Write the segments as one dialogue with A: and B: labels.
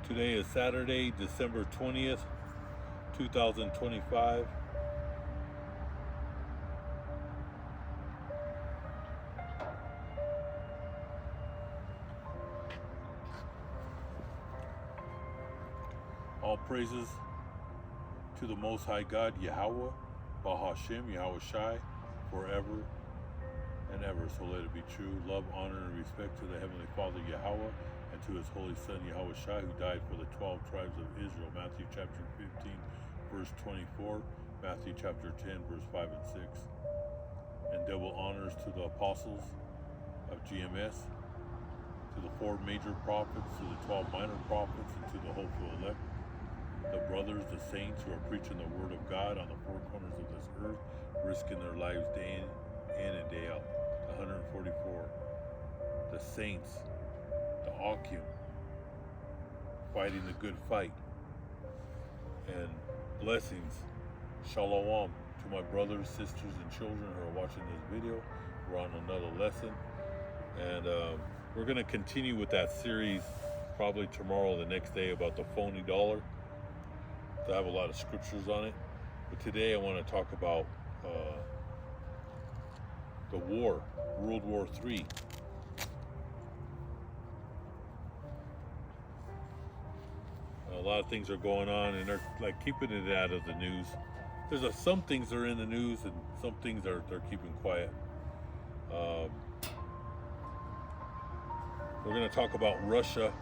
A: Today is Saturday, December 20th, 2025. All praises to the Most High God, Yahweh, Bahashem, Yahweh Shai, forever and ever. So let it be true. Love, honor, and respect to the Heavenly Father, Yahweh, and to His Holy Son, Yahweh Shai, who died for the 12 tribes of Israel. Matthew chapter 15, verse 24. Matthew chapter 10, verse 5 and 6. And double honors to the apostles of GMS, to the 4 major prophets, to the 12 minor prophets, and to the hopeful elect, the brothers, the saints who are preaching the word of God on the 4 corners of this earth, risking their lives day in and day out. The 144, the saints, the Akim, fighting the good fight. And blessings, shalom, to my brothers, sisters, and children who are watching this video. We're on another lesson, and we're going to continue with that series probably tomorrow or the next day about the phony dollar. I have a lot of scriptures on it, but today I want to talk about the war, World War III. A lot of things are going on, and they're like keeping it out of the news. There's some things are in the news, and some things they're keeping quiet. We're going to talk about Russia.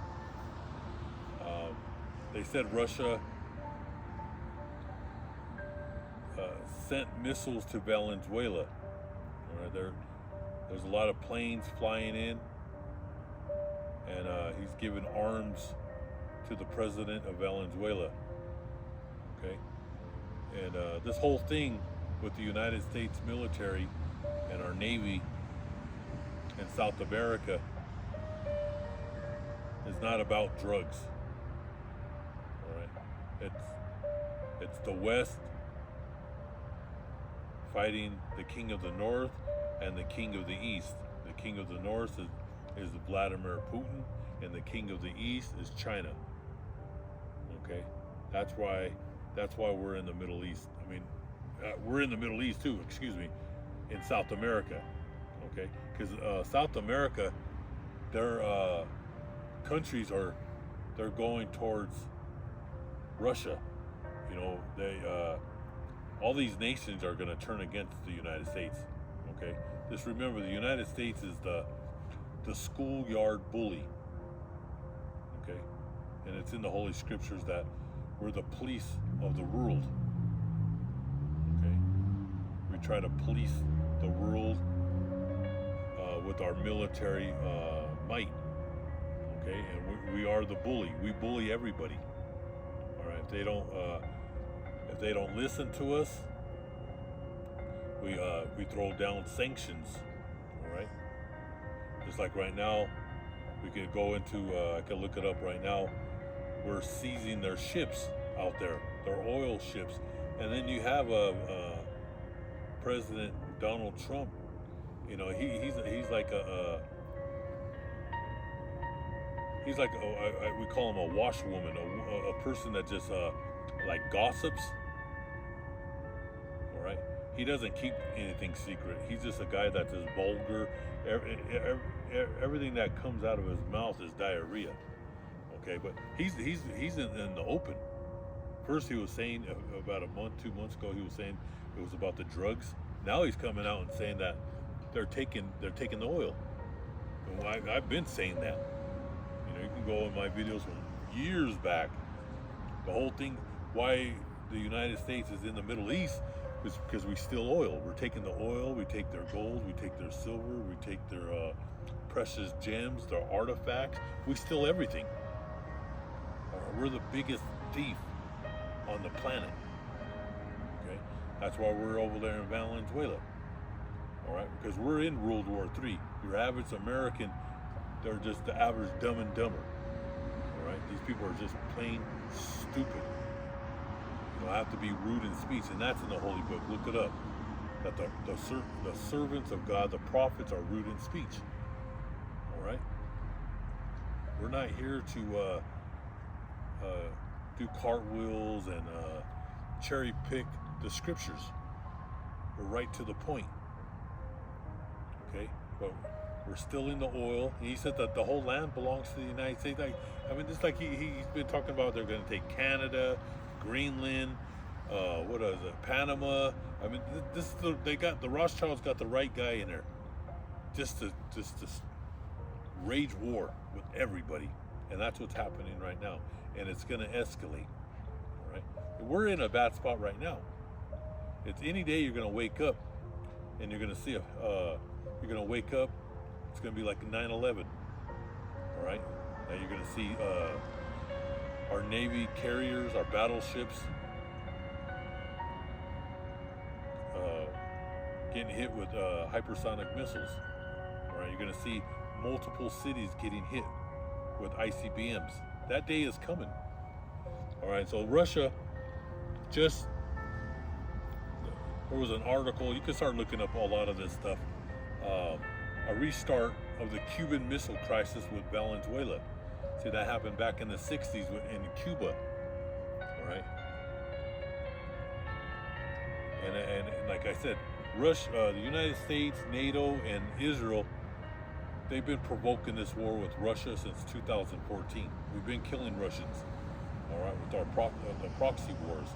A: They said Russia sent missiles to Venezuela. All right, there's a lot of planes flying in, and he's given arms to the president of Venezuela. Okay, and this whole thing with the United States military and our Navy in South America is not about drugs. All right, it's the West fighting the king of the north and the king of the east. The king of the north is Vladimir Putin, and the king of the east is China. Okay, that's why we're in the Middle East. I mean, we're in the Middle East too. Excuse me, in South America. Okay, because South America, their countries they're going towards Russia. You know, all these nations are going to turn against the United States. Okay, just remember, the United States is the schoolyard bully. Okay, and it's in the Holy Scriptures that we're the police of the world. Okay, we try to police the world with our military might. Okay, and we are the bully. We bully everybody. All right, if they don't listen to us, we throw down sanctions. All right, just like right now, we could go into I can look it up right now. We're seizing their ships out there, their oil ships, and then you have President Donald Trump. You know, he's like we call him a washwoman, a person that just like gossips. All right, he doesn't keep anything secret. He's just a guy that's just vulgar. Everything that comes out of his mouth is diarrhea. Okay, but he's in the open. First he was saying about a month, 2 months ago, he was saying it was about the drugs. Now he's coming out and saying that they're taking the oil. And I've been saying that. You know, you can go in my videos from years back. The whole thing, why the United States is in the Middle East, is because we steal oil. We're taking the oil, we take their gold, we take their silver, we take their precious gems, their artifacts. We steal everything. We're the biggest thief on the planet. Okay, that's why we're over there in Venezuela. All right, because we're in World War III. Your average American, they're just the average Dumb and Dumber. All right, these people are just plain stupid. You know, I have to be rude in speech, and that's in the Holy Book. Look it up. That the servants of God, the prophets, are rude in speech. All right, we're not here to do cartwheels and cherry pick the scriptures. We're right to the point. Okay, but we're still in the oil. And he said that the whole land belongs to the United States. It's like he's been talking about they're going to take Canada, Greenland, what is it, Panama. I mean, they got the Rothschilds got the right guy in there, just to rage war with everybody, and that's what's happening right now, and it's going to escalate. All right, we're in a bad spot right now. It's any day you're going to wake up, and you're going to see you're going to wake up. It's going to be like 9/11. All right, and you're going to see our Navy carriers, our battleships, getting hit with hypersonic missiles. All right, you're going to see multiple cities getting hit with ICBMs. That day is coming. All right, so Russia there was an article, you can start looking up a lot of this stuff, a restart of the Cuban Missile Crisis with Venezuela. See, that happened back in the 60s in Cuba. All right, and like I said, Russia, the United States, NATO, and Israel, they've been provoking this war with Russia since 2014. We've been killing Russians, all right, with our the proxy wars.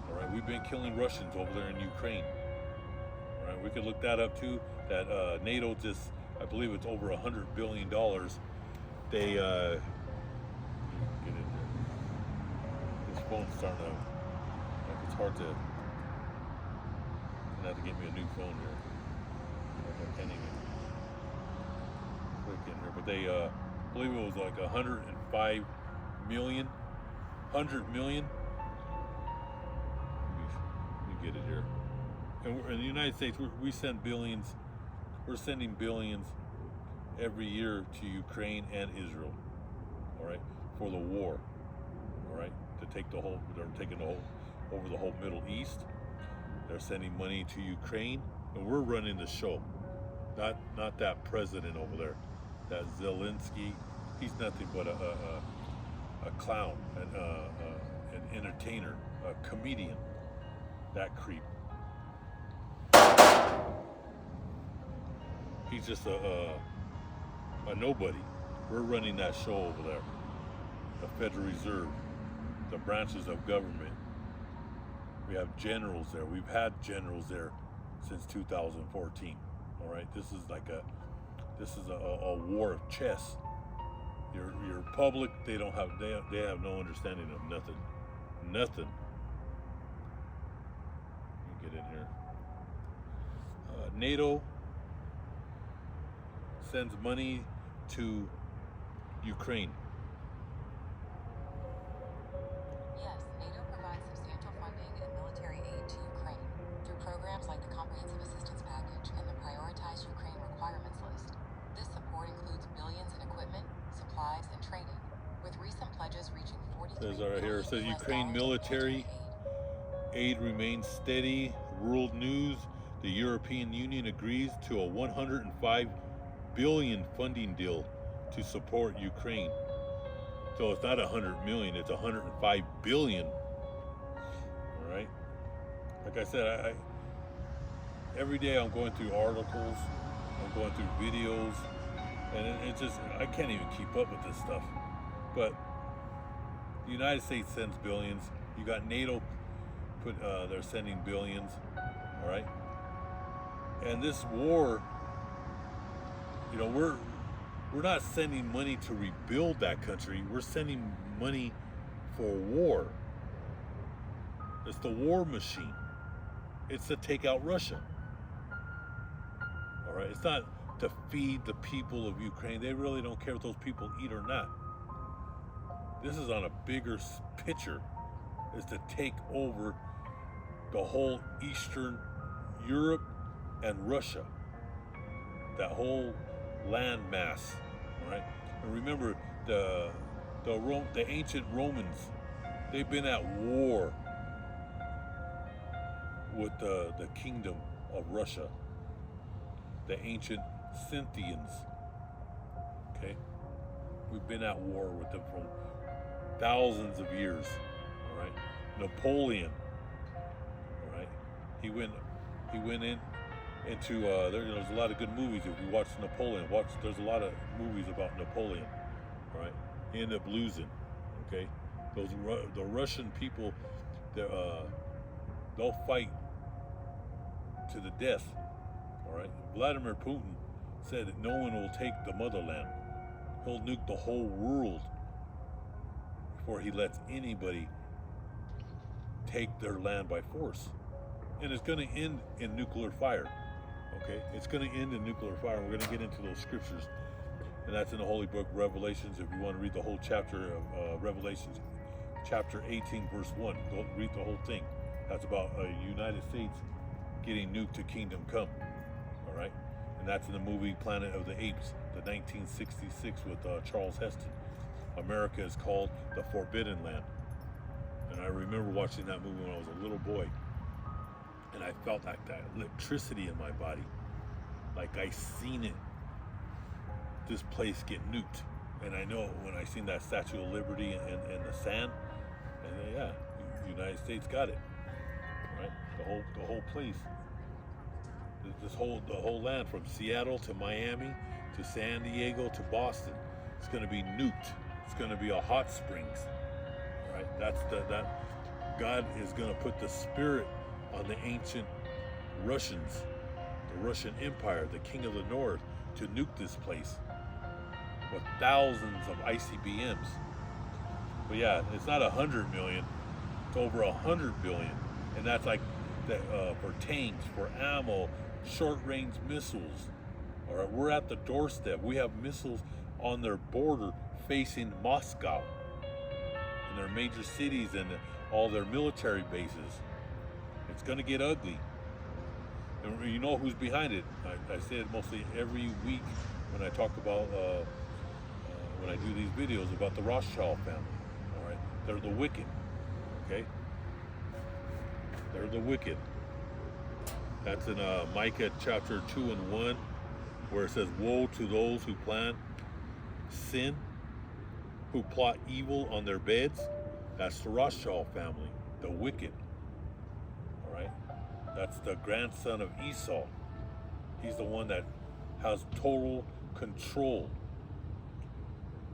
A: All right, we've been killing Russians over there in Ukraine. All right, we could look that up too. That NATO just, I believe it's over $100 billion. They get in there. This phone's starting to, like, it's hard to. I'm gonna have to get me a new phone here. Like, I can't even click in here. But they, I believe it was like 105 million, 100 million. Let me get it here. And in the United States, we send billions. We're sending billions every year to Ukraine and Israel. All right, for the war. All right, to take the whole. They're taking the whole over the whole Middle East. They're sending money to Ukraine, and we're running the show. Not that president over there, that Zelensky. He's nothing but a clown, an entertainer, a comedian. That creep. He's just a nobody. We're running that show over there. The Federal Reserve, the branches of government. We have generals there. We've had generals there since 2014. All right, this is a war of chess. Your public, they have no understanding of nothing. Nothing. Let me get in here. NATO sends money to Ukraine.
B: Yes, NATO provides substantial funding and military aid to Ukraine through programs like the Comprehensive Assistance Package and the Prioritized Ukraine Requirements List. This support includes billions in equipment, supplies, and training, with recent pledges reaching $43 billion.
A: It says Ukraine military aid remains steady. World News, the European Union agrees to a 105 billion funding deal to support Ukraine. So it's not 100 million, it's 105 billion. All right. Like I said, every day I'm going through articles, I'm going through videos, and it's just, I can't even keep up with this stuff. But the United States sends billions. You got NATO, they're sending billions. All right. And this war, you know, we're not sending money to rebuild that country. We're sending money for war. It's the war machine. It's to take out Russia. All right. It's not to feed the people of Ukraine. They really don't care if those people eat or not. This is on a bigger picture. It's to take over the whole Eastern Europe and Russia. That whole land mass, all right? And remember, the ancient Romans, they've been at war with the kingdom of Russia, the ancient Scythians. Okay, we've been at war with them thousands of years. All right, Napoleon. All right, he went into there's a lot of good movies. If you watch Napoleon, there's a lot of movies about Napoleon. All right, he ended up losing. Okay, the Russian people, they'll fight to the death. All right, Vladimir Putin said that no one will take the motherland. He'll nuke the whole world before he lets anybody take their land by force. And it's going to end in nuclear fire. Okay, it's going to end in nuclear fire. We're going to get into those scriptures, and that's in the Holy Book, Revelations. If you want to read the whole chapter of Revelations, chapter 18, verse 1, go read the whole thing. That's about United States getting nuked to kingdom come. All right, and that's in the movie Planet of the Apes, the 1966 with Charles Heston. America is called the Forbidden Land, and I remember watching that movie when I was a little boy. And I felt like that electricity in my body. Like I seen it, this place get nuked. And I know when I seen that Statue of Liberty and the sand, and yeah, the United States got it. Right? The whole place. The whole land from Seattle to Miami to San Diego to Boston. It's gonna be nuked. It's gonna be a hot springs. Right? That God is gonna put the spirit on the ancient Russians, the Russian Empire, the King of the North, to nuke this place with thousands of ICBMs. But yeah, it's not 100 million; it's over 100 billion, and that's like for tanks, for ammo, short-range missiles. All right, we're at the doorstep. We have missiles on their border facing Moscow, and their major cities and all their military bases. It's going to get ugly. And you know who's behind it. I say it mostly every week when I talk about, when I do these videos about the Rothschild family. All right, they're the wicked. Okay, they're the wicked. That's in Micah chapter 2 and 1, where it says, "Woe to those who plan sin, who plot evil on their beds." That's the Rothschild family, the wicked. That's the grandson of Esau. He's the one that has total control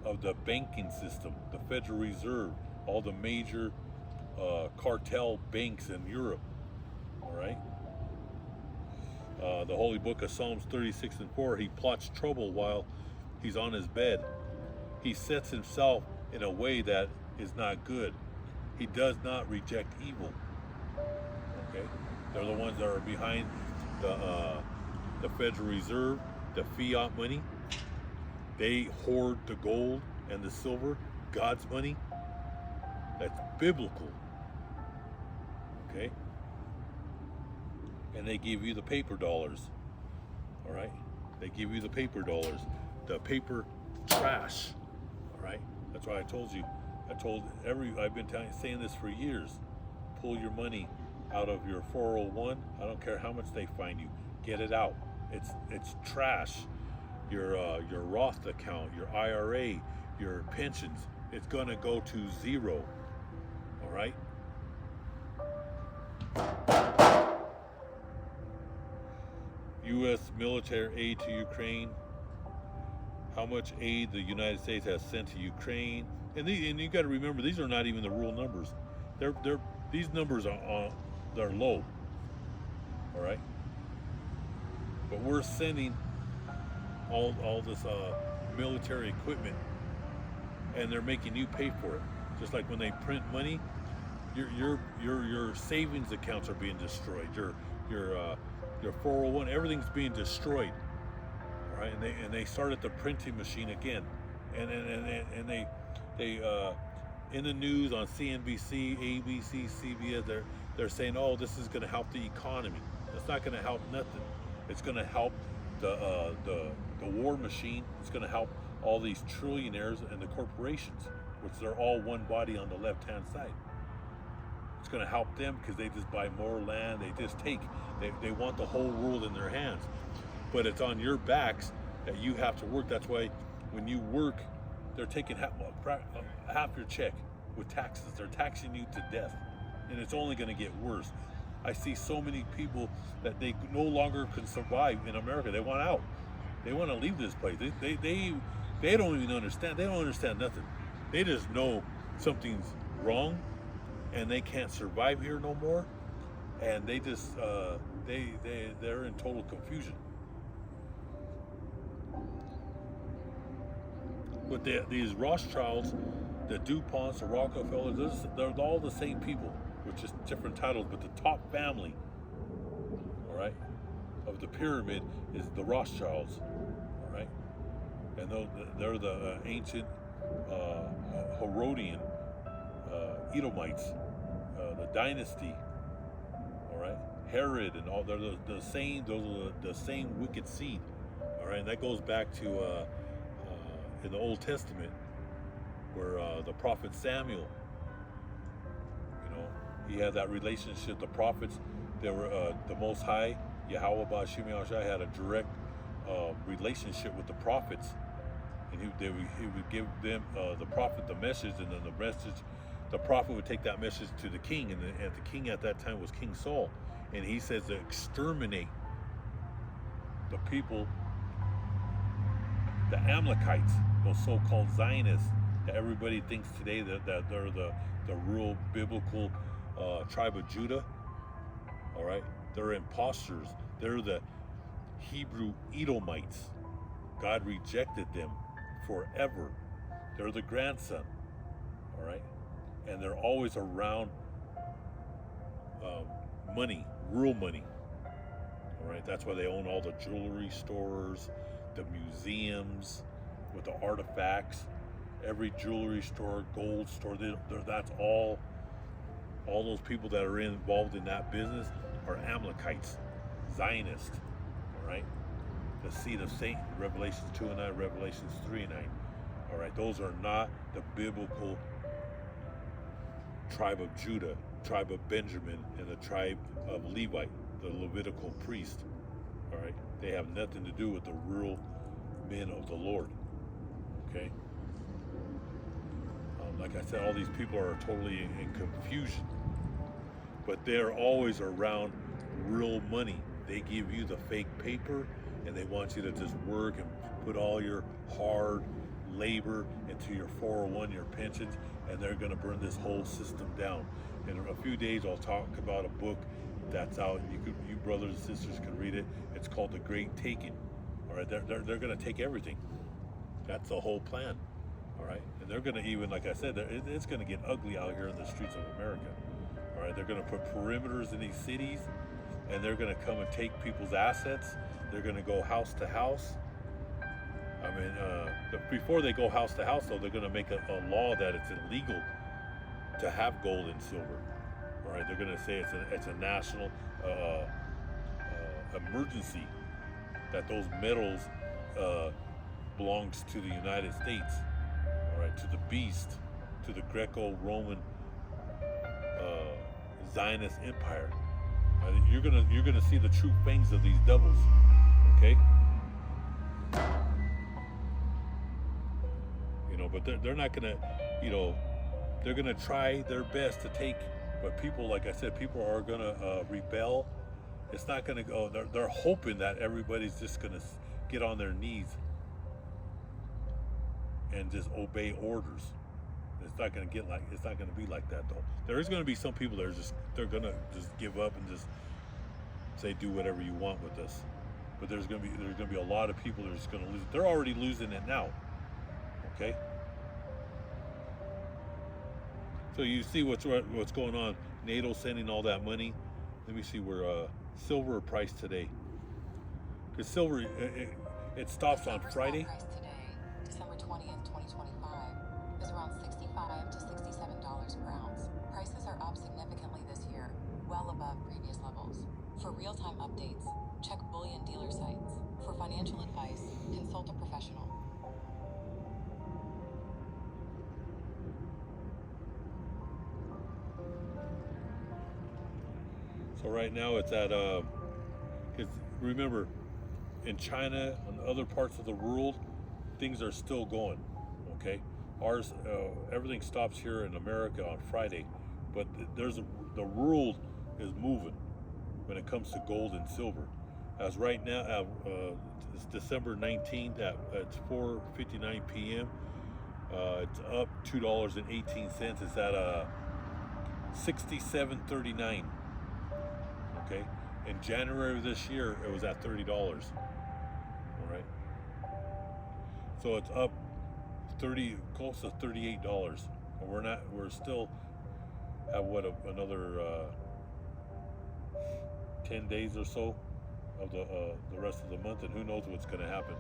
A: of the banking system, the Federal Reserve, all the major cartel banks in Europe. All right. The Holy Book of Psalms 36 and 4, he plots trouble while he's on his bed. He sets himself in a way that is not good. He does not reject evil. Okay. They're the ones that are behind the Federal Reserve, the fiat money. They hoard the gold and the silver, God's money. That's biblical. Okay? And they give you the paper dollars. All right? They give you the paper dollars, the paper trash. All right? That's why I told you. I've been saying this for years. Pull your money out of your 401. I don't care how much they fine you. Get it out. It's trash. Your Roth account, your IRA, your pensions, it's gonna go to zero. All right? U.S. military aid to Ukraine. How much aid the United States has sent to Ukraine. And you got to remember, these are not even the real numbers. These numbers they're low. All right? But we're sending all this military equipment, and they're making you pay for it. Just like when they print money, your savings accounts are being destroyed. Your 401, everything's being destroyed. All right, and they started the printing machine again, and they in the news on CNBC, ABC, CBS, they're saying, oh, this is going to help the economy. It's not going to help nothing. It's going to help the war machine. It's going to help all these trillionaires and the corporations, which they're all one body on the left-hand side. It's going to help them because they just buy more land. They just they want the whole world in their hands. But it's on your backs that you have to work. That's why when you work, they're taking half your check. with taxes. They're taxing you to death, and it's only going to get worse. I see so many people that they no longer can survive in America. They want out. They want to leave this place. They don't even understand. They don't understand nothing. They just know something's wrong, and they can't survive here no more. And they just they're in total confusion. But these Rothschilds, the DuPonts, the Rockefellers, they're all the same people with just different titles. But the top family, all right, of the pyramid is the Rothschilds, all right, and they're the ancient Herodian Edomites, the dynasty, all right, Herod and all. They're the same. Those are the same wicked seed, all right, and that goes back to in the Old Testament, where the prophet Samuel, he had that relationship. The prophets, they were the Most High, Yahweh Ba'Shem Yahushua, had a direct relationship with the prophets, and he would give them the prophet the message, and then the prophet would take that message to the king, and the king at that time was King Saul, and he says to exterminate the people, the Amalekites, those so-called Zionists that everybody thinks today that they're the real biblical tribe of Judah. All right, they're imposters. They're the Hebrew Edomites. God rejected them forever. They're the grandson. All right, and they're always around money, real money. All right, that's why they own all the jewelry stores, the museums with the artifacts, every jewelry store, gold store. That's all those people that are involved in that business are Amalekites, Zionists, all right? The seed of Satan, Revelations 2:9, Revelations 3:9, all right? Those are not the biblical tribe of Judah, tribe of Benjamin, and the tribe of Levite, the Levitical priest, all right? They have nothing to do with the real men of the Lord, okay? Like I said, all these people are totally in confusion, but they're always around real money. They give you the fake paper, and they want you to just work and put all your hard labor into your 401, your pensions, and they're going to burn this whole system down. In a few days, I'll talk about a book that's out. You brothers and sisters can read it. It's called The Great Taking. All right, they're going to take everything. That's the whole plan. All right, and they're going to even, like I said, it's going to get ugly out here in the streets of America. All right, they're going to put perimeters in these cities, and they're going to come and take people's assets. They're going to go house to house. I mean, before they go house to house, though, they're going to make a law that it's illegal to have gold and silver. All right, they're going to say it's a national emergency, that those metals belongs to the United States. All right, to the beast, to the Greco-Roman Zionist empire. You're gonna see the true fangs of these devils. Okay. But they're not gonna, they're gonna try their best to take. But people, like I said, people are gonna rebel. It's not gonna go. They're hoping that everybody's just gonna get on their knees and just obey orders. It's not going to be like that, though. There is going to be some people that they're going to just give up and just say, do whatever you want with us. But there's going to be a lot of people that are just going to lose. They're already losing it now. Okay? So you see what's going on. NATO sending all that money. Let me see where silver price today. Because silver, it stops on Friday.
B: Price today, December 20th, 2025, is around $65 to $67 per ounce. Prices are up significantly this year, well above previous levels. For real-time updates, check bullion dealer sites. For financial advice, consult a professional.
A: So right now it's at, because remember, in China and other parts of the world, things are still going, okay? Ours, everything stops here in America on Friday, but the world is moving when it comes to gold and silver. As right now, it's December 19th it's 4:59 p.m. It's up $2.18. It's at 67.39. Okay, in January of this year, it was at $30. All right, so it's up close to $38, and we're still have another 10 days or so of the rest of the month, and who knows what's going to happen.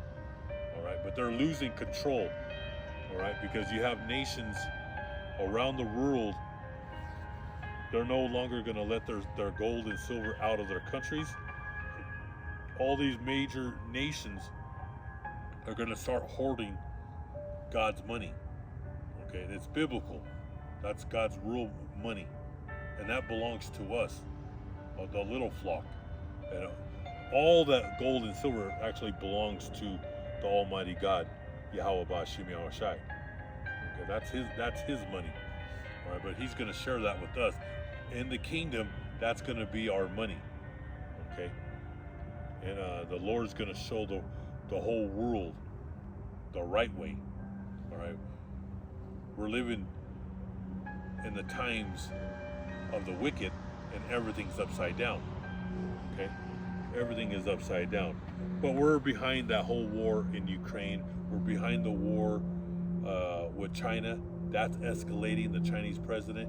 A: All right, but they're losing control. All right, because you have nations around the world. They're no longer going to let their gold and silver out of their countries. All these major nations are going to start hoarding God's money. Okay, it's biblical. That's God's real money, and that belongs to us, the little flock. And all that gold and silver actually belongs to the Almighty God, Yahweh Ba'Shem Yahushai. Okay, that's his money. All right, but He's going to share that with us in the kingdom. That's going to be our money. Okay, and the Lord's going to show the whole world the right way. All right, we're living in the times of the wicked, and everything's upside down. Okay, everything is upside down. But we're behind that whole war in Ukraine. We're behind the war with China. That's escalating. The Chinese president,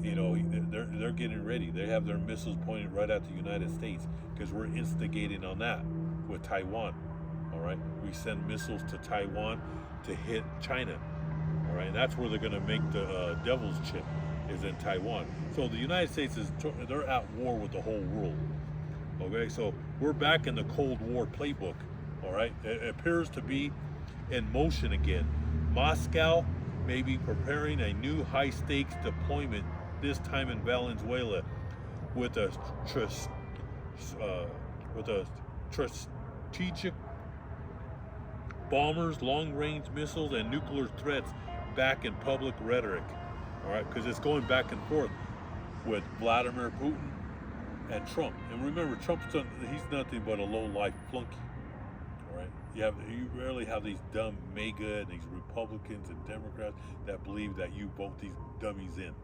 A: you know, they're getting ready. They have their missiles pointed right at the United States because we're instigating on that with Taiwan. All right, we send missiles to Taiwan to hit China. All right, and that's where they're going to make the devil's chip, is in Taiwan. So the United States they're at war with the whole world. Okay, so we're back in the Cold War playbook. All right, it appears to be in motion again. Moscow may be preparing a new high-stakes deployment, this time in Venezuela, with a strategic bombers, long-range missiles, and nuclear threats back in public rhetoric. All right, because it's going back and forth with Vladimir Putin and Trump. And remember, he's nothing but a low-life flunky. All right, you rarely have these dumb MAGA and these Republicans and Democrats that believe that you vote these dummies in.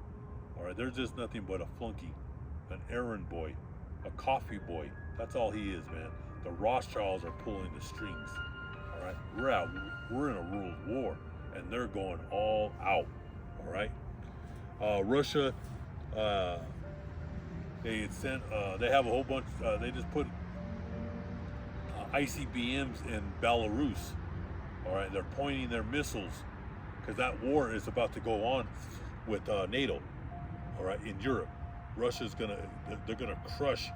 A: All right, they're just nothing but a flunky, an errand boy, a coffee boy. That's all he is, man. The Rothschilds are pulling the strings. All right, we're in a world war, and they're going all out. All right, Russia, they have a whole bunch. They just put ICBMs in Belarus. All right, they're pointing their missiles because that war is about to go on with NATO. All right, in Europe, they're gonna crush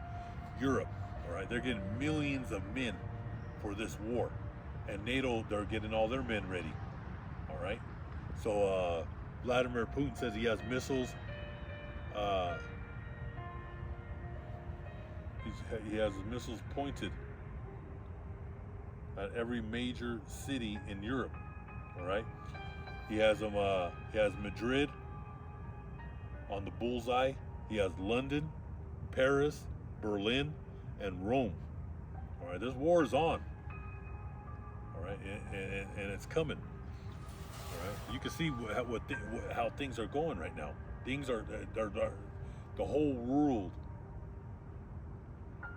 A: Europe. All right, they're getting millions of men for this war, and NATO, they're getting all their men ready. All right, so Vladimir Putin says he has missiles. He has missiles pointed at every major city in Europe. All right, he has them. He has Madrid on the bullseye. He has London, Paris, Berlin, and Rome. All right, this war is on. All right, and it's coming. All right, you can see how things are going right now. Things are the whole world.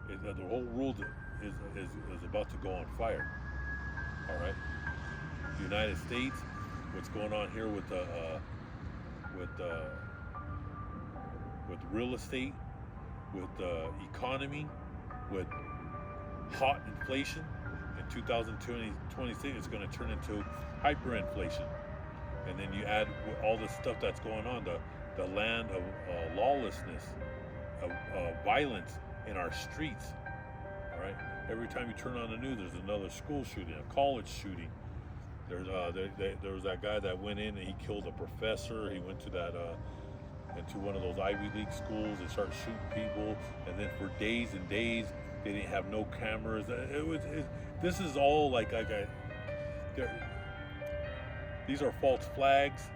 A: The whole world is about to go on fire. All right, the United States, what's going on here with real estate, with the economy, with hot inflation. In 2026, it's going to turn into hyperinflation. And then you add all the stuff that's going on, the land of lawlessness, of violence in our streets. All right, every time you turn on the news, there's another school shooting, a college shooting. There was that guy that went in and he killed a professor. He went to into one of those Ivy League schools and started shooting people. And then for days and days, they didn't have no cameras. This is all These are false flags,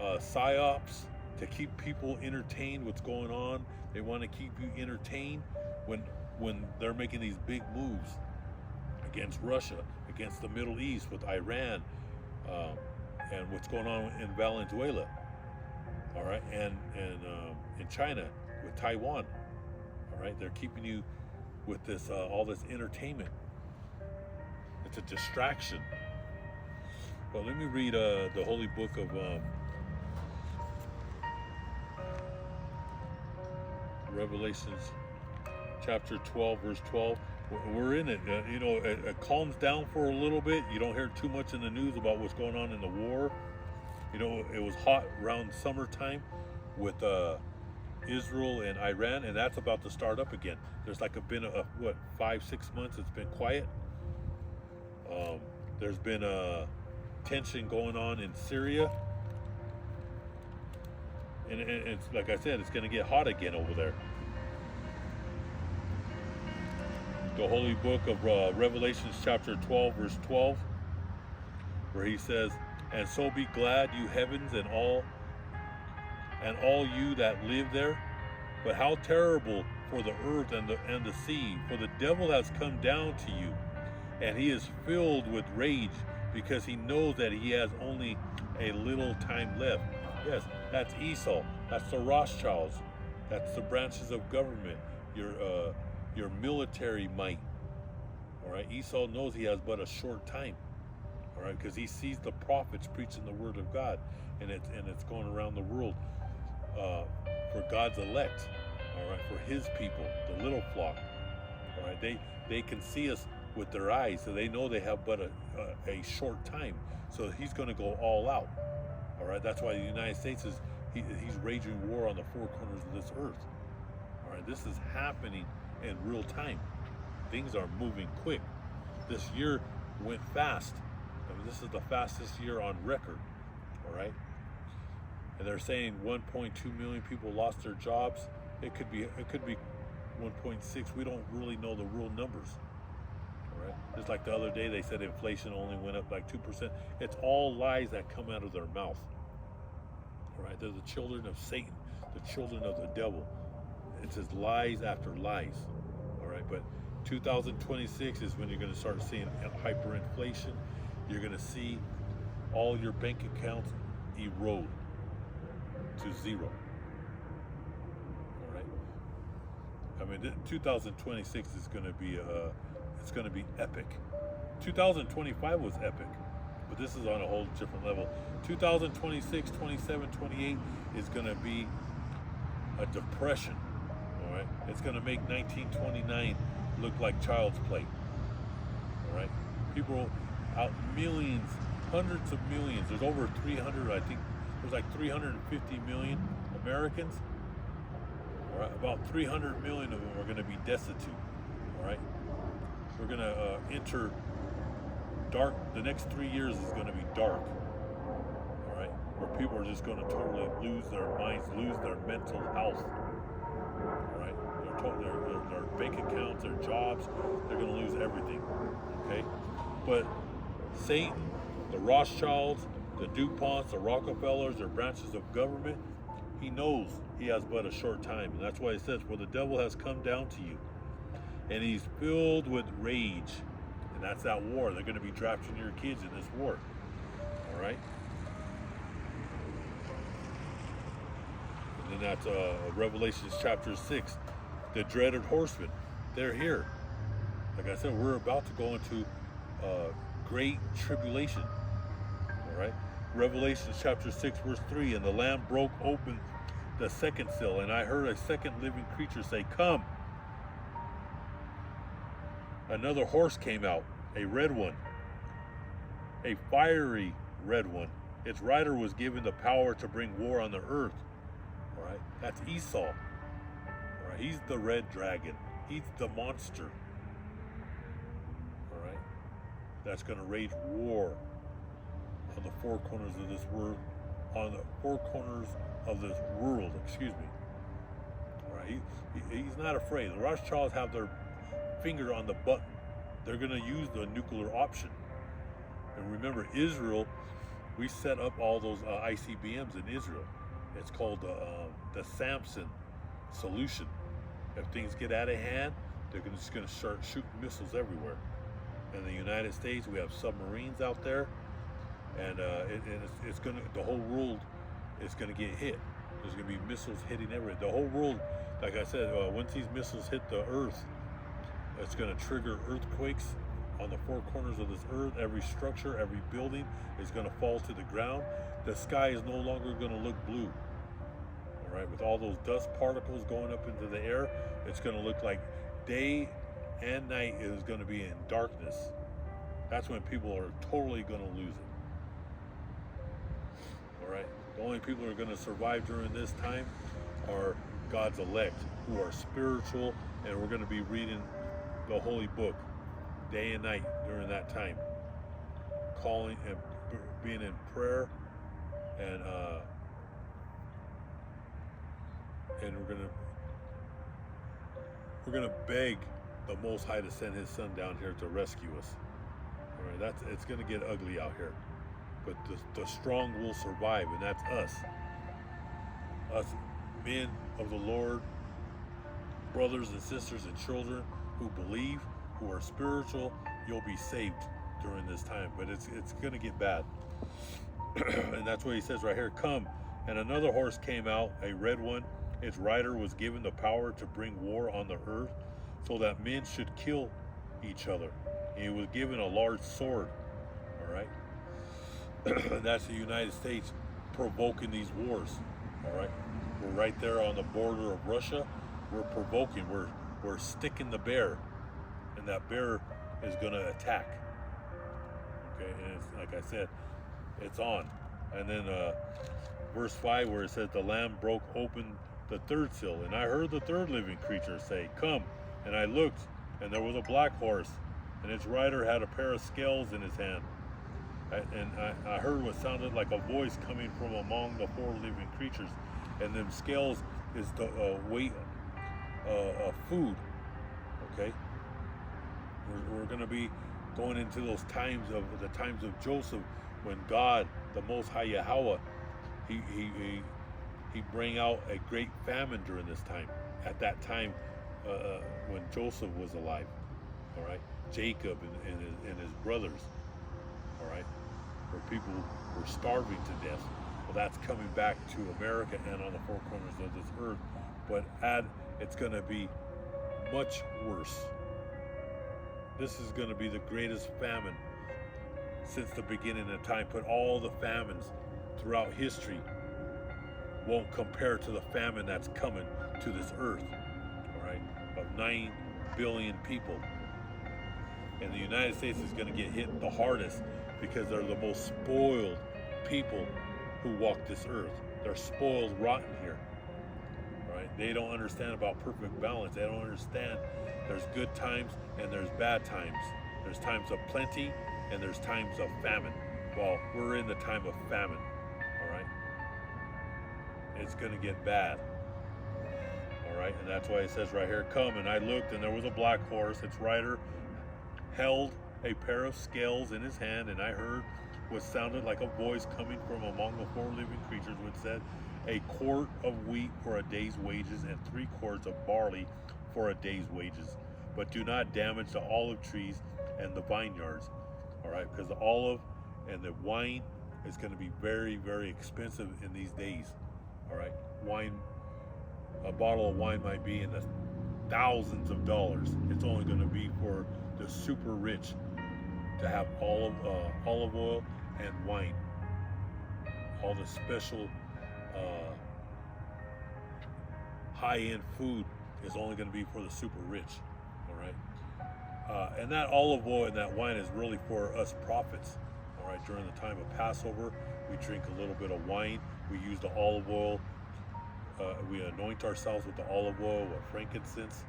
A: psyops to keep people entertained. What's going on? They want to keep you entertained when they're making these big moves against Russia, against the Middle East with Iran, and what's going on in Venezuela. All right, and in China with Taiwan. All right, they're keeping you with this all this entertainment. It's a distraction. Well, let me read the holy book of Revelations, chapter 12, verse 12. We're in it. It calms down for a little bit. You don't hear too much in the news about what's going on in the war. It was hot around summertime with Israel and Iran, and that's about to start up again. There's been 5-6 months it's been quiet. There's been a tension going on in Syria, and it's like I said, it's going to get hot again over there. The holy book of Revelations chapter 12, verse 12, where he says, "And so be glad, you heavens, and all you that live there. But how terrible for the earth and the sea, for the devil has come down to you, and he is filled with rage, because he knows that he has only a little time left." Yes, that's Esau. That's the Rothschilds. That's the branches of government. Your military might. All right, Esau knows he has but a short time. All right, because he sees the prophets preaching the word of God, and it's going around the world for God's elect. All right, for His people, the little flock. All right, they can see us with their eyes, so they know they have but a short time. So he's going to go all out. All right, that's why the United States he's waging war on the four corners of this earth. All right, this is happening in real time. Things are moving quick. This year went fast. I mean, this is the fastest year on record. All right, and they're saying 1.2 million people lost their jobs. It could be 1.6. We don't really know the real numbers. All right, just like the other day they said inflation only went up like 2%. It's all lies that come out of their mouth. All right, they're the children of Satan, the children of the devil. It's just lies after lies. All right, but 2026 is when you're going to start seeing hyperinflation. You're going to see all your bank accounts erode to zero. All right. I mean, 2026 is going to be it's going to be epic. 2025 was epic, but this is on a whole different level. 2026, 27, 28 is going to be a depression. All right, it's going to make 1929 look like child's play. All right, people out millions, hundreds of millions. There's over 300. I think there's like 350 million Americans. All right, about 300 million of them are going to be destitute. All right, we're going to enter dark. The next 3 years is going to be dark. All right, where people are just going to totally lose their minds, lose their mental health. All right, their bank accounts, their jobs, they're going to lose everything. Okay, but Satan, the Rothschilds, the DuPonts, the Rockefellers, they're branches of government. He knows he has but a short time, and that's why it says, "For the devil has come down to you, and he's filled with rage." And that's that war. They're going to be drafting your kids in this war. All right. And then that's Revelations chapter 6. The dreaded horsemen. They're here. Like I said, we're about to go into great tribulation. All right. Revelation chapter 6, verse 3. "And the Lamb broke open the second seal, and I heard a second living creature say, 'Come.' Another horse came out, a red one, a fiery red one. Its rider was given the power to bring war on the earth." All right, that's Esau. All right, he's the red dragon. He's the monster. All right, that's going to rage war on the four corners of this world. On the four corners of this world, excuse me. All right, he's not afraid. The Rothschilds have their finger on the button. They're going to use the nuclear option. And remember, Israel We set up all those ICBMs in Israel. It's called the Samson solution. If things get out of hand, they're just going to start shooting missiles everywhere. In the United States, we have submarines out there, and it's going to, the whole world is going to get hit. There's going to be missiles hitting everywhere. The whole world, like I said, once these missiles hit the earth, it's going to trigger earthquakes on the four corners of this earth. Every structure, every building is going to fall to the ground. The sky is no longer going to look blue. All right, with all those dust particles going up into the air, it's going to look like day and night is going to be in darkness. That's when people are totally going to lose it. All right, the only people who are going to survive during this time are God's elect, who are spiritual, and we're going to be reading the holy book day and night during that time, calling and being in prayer, and we're gonna beg the Most High to send His Son down here to rescue us. All right, it's gonna get ugly out here, but the strong will survive, and that's us men of the Lord, brothers and sisters and children who believe, who are spiritual. You'll be saved during this time, but it's gonna get bad. And that's what He says right here. Come, and another horse came out, a red one. Its rider was given the power to bring war on the earth, so that men should kill each other. And he was given a large sword. All right, and that's the United States provoking these wars. All right, we're right there on the border of Russia. We're provoking. We're sticking the bear, and that bear is going to attack. Okay, and it's, like I said, it's on. And then verse 5, where it says, the Lamb broke open the third seal, and I heard the third living creature say, come. And I looked, and there was a black horse, and its rider had a pair of scales in his hand. I heard what sounded like a voice coming from among the four living creatures, and them scales is the weight of food. Okay, we're going to be going into those times of the times of Joseph, when God, the Most High Yahweh, he bring out a great famine during this time. At that time, when Joseph was alive, all right, Jacob and his brothers, all right, where people were starving to death. Well, that's coming back to America and on the four corners of this earth, but it's going to be much worse. This is going to be the greatest famine since the beginning of time. But all the famines throughout history won't compare to the famine that's coming to this earth, all right, of 9 billion people. And the United States is going to get hit the hardest because they're the most spoiled people who walk this earth. They're spoiled rotten here, right? They don't understand about perfect balance. They don't understand there's good times and there's bad times. There's times of plenty and there's times of famine. Well, we're in the time of famine, all right? It's going to get bad, all right? And that's why it says right here, come. And I looked, and there was a black horse. Its rider held a pair of scales in his hand, and I heard what sounded like a voice coming from among the four living creatures, which said, a quart of wheat for a day's wages, and 3 quarts of barley for a day's wages. But do not damage the olive trees and the vineyards, all right? Because the olive and the wine is going to be very, very expensive in these days, all right? Wine, a bottle of wine might be in the thousands of dollars. It's only going to be for the super rich to have olive oil and wine. All the special high-end food is only going to be for the super rich, all right? And that olive oil and that wine is really for us prophets, all right? During the time of Passover, we drink a little bit of wine. We use the olive oil. We anoint ourselves with the olive oil or frankincense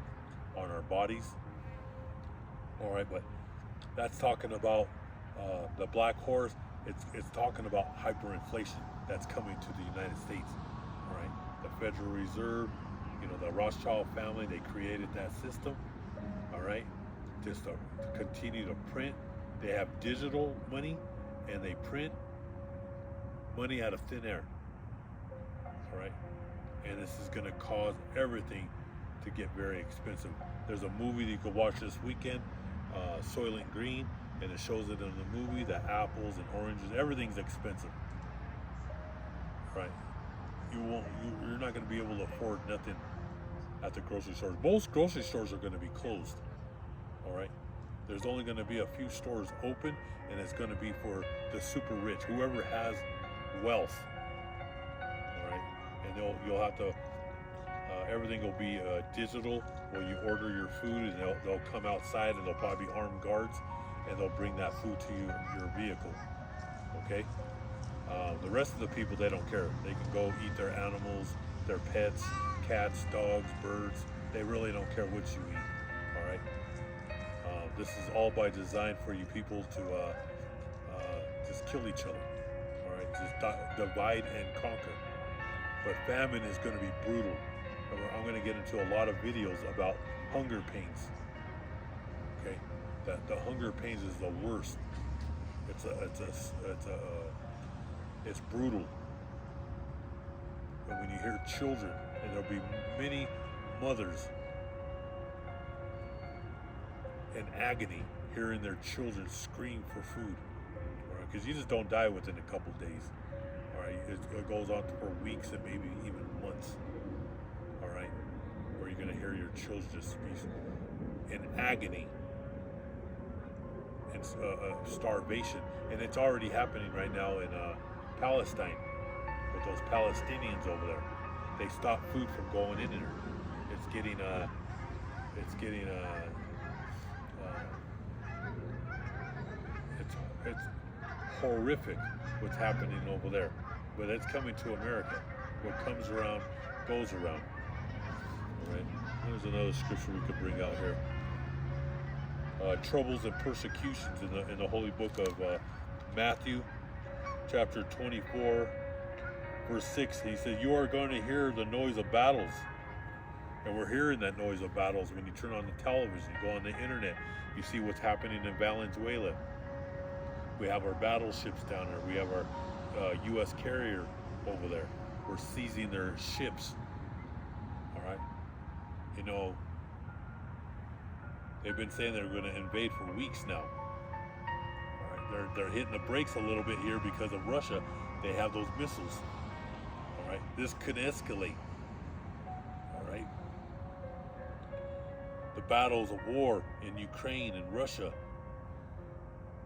A: on our bodies, all right? But that's talking about the black horse. It's talking about hyperinflation that's coming to the United States, all right? The Federal Reserve, you know, the Rothschild family, they created that system, all right, just to continue to print. They have digital money, and they print, money out of thin air. All right, and this is going to cause everything to get very expensive. There's a movie that you can watch this weekend, Soylent Green, and it shows it in the movie that apples and oranges, everything's expensive. Right? You're not going to be able to afford nothing at the grocery stores. Most grocery stores are going to be closed. All right. There's only going to be a few stores open, and it's going to be for the super rich, whoever has wealth. All right, and you'll have to. Everything will be digital. When you order your food, and they'll come outside, and they'll probably be armed guards, and they'll bring that food to your vehicle. Okay. The rest of the people, they don't care. They can go eat their animals, their pets, cats, dogs, birds. They really don't care what you eat. All right. This is all by design for you people to just kill each other. All right. Just divide and conquer. But famine is going to be brutal. I'm going to get into a lot of videos about hunger pains. Okay. That the hunger pains is the worst. It's brutal. And when you hear children, and there'll be many mothers in agony hearing their children scream for food. All right, because you just don't die within a couple days. All right, it goes on for weeks and maybe even months. All right, where you're going to hear your children just be in agony and starvation, and it's already happening right now in Palestine with those Palestinians over there. They stop food from going in there. It's getting it's horrific what's happening over there, but it's coming to America. What comes around goes around. All right. There's another scripture we could bring out here. Troubles and persecutions in the holy book of Matthew, chapter 24, verse 6. He said, "You are going to hear the noise of battles." And we're hearing that noise of battles when you turn on the television, go on the internet. You see what's happening in Venezuela. We have our battleships down there. We have our U.S. carrier over there. We're seizing their ships. All right. You know, they've been saying they're going to invade for weeks now. All right. They're hitting the brakes a little bit here because of Russia. They have those missiles. All right. This could escalate. All right. The battles of war in Ukraine and Russia.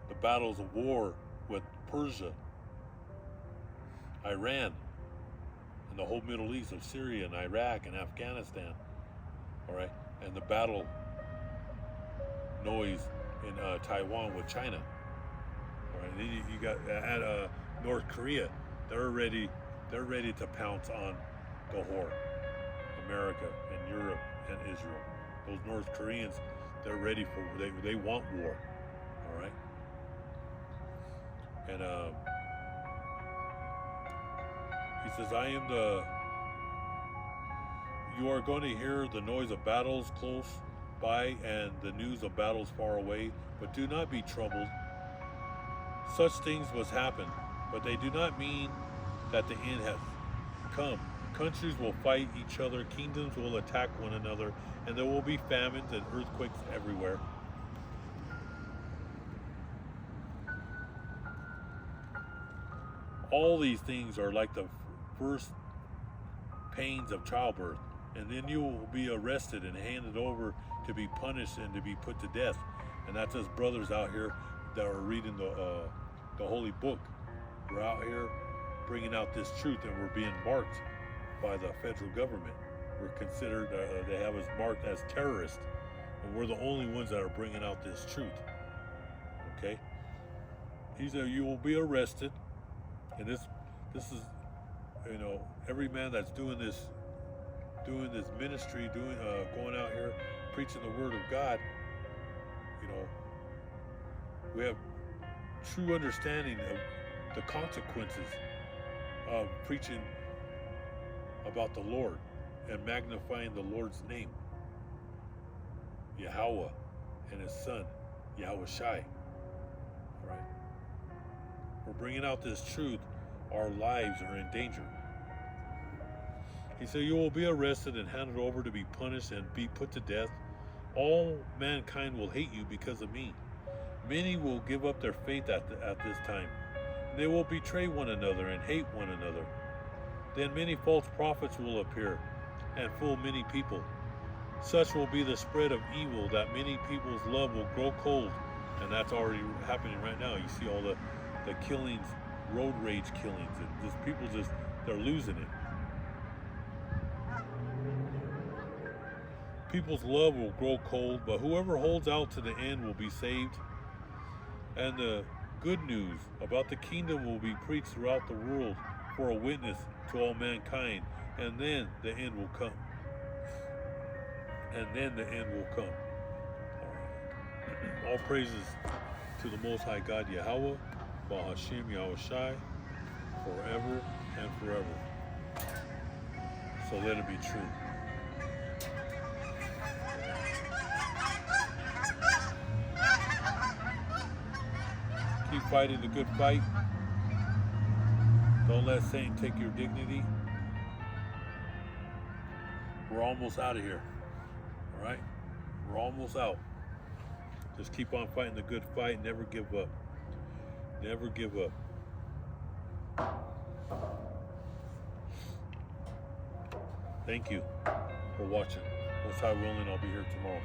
A: The battles of war with Persia, Iran, and the whole Middle East of Syria and Iraq and Afghanistan. All right, and the battle noise in Taiwan with China. All right, then you got at North Korea. They're ready to pounce on the whore, America and Europe and Israel. Those North Koreans, they're ready for. They want war. All right. And he says, you are going to hear the noise of battles close by and the news of battles far away, but do not be troubled. Such things must happen, but they do not mean that the end has come. Countries will fight each other, kingdoms will attack one another, and there will be famines and earthquakes everywhere. All these things are like the first pains of childbirth, and then you will be arrested and handed over to be punished and to be put to death. And that's us brothers out here that are reading the holy book. We're out here bringing out this truth, and we're being marked by the federal government. We're considered, they have us marked as terrorists, and we're the only ones that are bringing out this truth. Okay? He said, you will be arrested. And this is, you know, every man that's doing this ministry, going out here preaching the word of God. You know, we have true understanding of the consequences of preaching about the Lord and magnifying the Lord's name, Yahweh, and His Son, Yahweh Shai. All right. We're bringing out this truth our lives are in danger. He said, you will be arrested and handed over to be punished and be put to death. All mankind will hate you because of me. Many will give up their faith at this time. They will betray one another and hate one another. Then many false prophets will appear and fool many people. Such will be the spread of evil that many people's love will grow cold. And that's already happening right now. You see all the killings, road rage killings. And just people they're losing it. People's love will grow cold, but whoever holds out to the end will be saved. And the good news about the kingdom will be preached throughout the world for a witness to all mankind, and then the end will come. And then the end will come. All praises to the Most High God Yahweh, Bahashim Yahushai, forever and forever. So let it be true. Keep fighting the good fight. Don't let Satan take your dignity. We're almost out of here. All right? We're almost out. Just keep on fighting the good fight. Never give up. Never give up. Thank you for watching. Most High willing, I'll be here tomorrow.